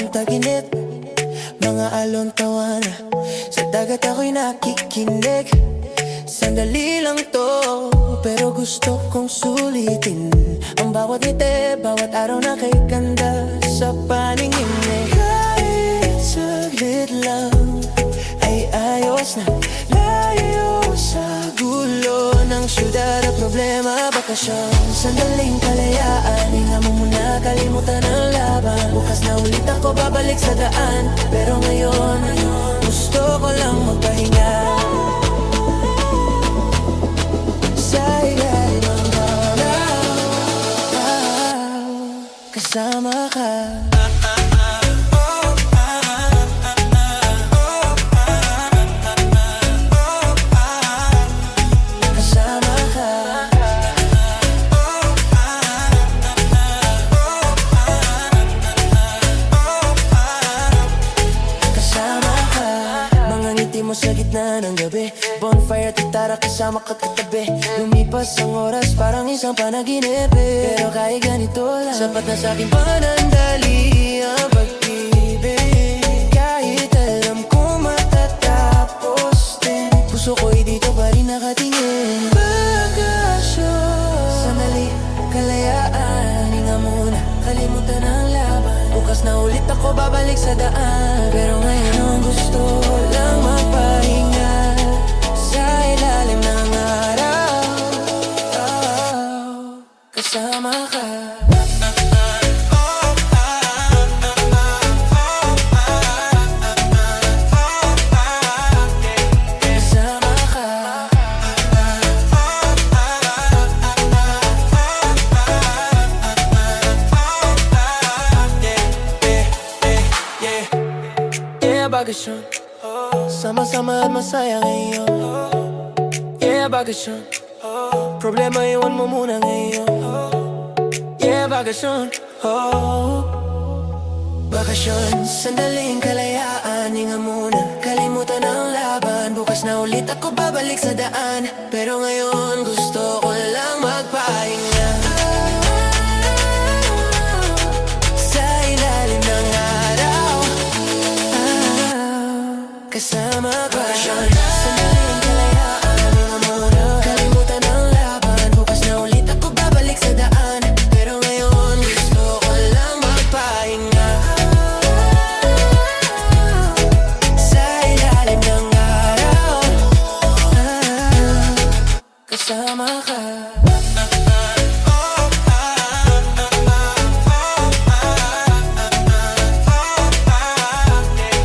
ng taginip, mga alon tawana. Sa dagat ako'y nakikinig. Sandali lang to, pero gusto kong sulitin ang bawat ngiti, bawat araw na kay ganda sa paningin eh. Kahit saglit lang ay ayos na, layo sa gulo ng syudad at problema, bakasyon. Sandaling kalayaan, hinga mo muna, kalimutan ang laban. Bukas na ulit ako babalik sa daan, pero ngayon gusto ko lang magpahinga. Sa ilalim ng araw, kasama ka. Mo sa gitna ng gabi, bonfire at gitara kasama ka katabi. Lumipas ang oras parang isang panaginip eh. Pero kahit ganito lang, sapat na sa'king panandali ang pag-ibig. Kahit alam ko matatapos din, puso ko'y dito pa rin nakatingin. Bakasyon, sandali, kalayaan, hinga muna, kalimutan ang laban. Bukas na ulit ako babalik sa daan, pero ngayon gusto lang magpahinga. Sa ilalim ng araw, kasama ka. Bakasyon, sama-sama at masaya ngayon. Yeah, bakasyon, problema iwan mo muna ngayon. Yeah, bakasyon, bakasyon, sandaling kalayaan, hinga muna, kalimutan ang laban. Bukas na ulit ako babalik sa daan, pero ngayon gusto ko lang magpahinga. Kasama ka. Sandaling kalayaan, hinga muna, kalimutan ang laban. Bukas na ulit ako babalik sa daan, pero ngayon gusto ko lang magpahinga. Sa ilalim ng araw, kasama ka.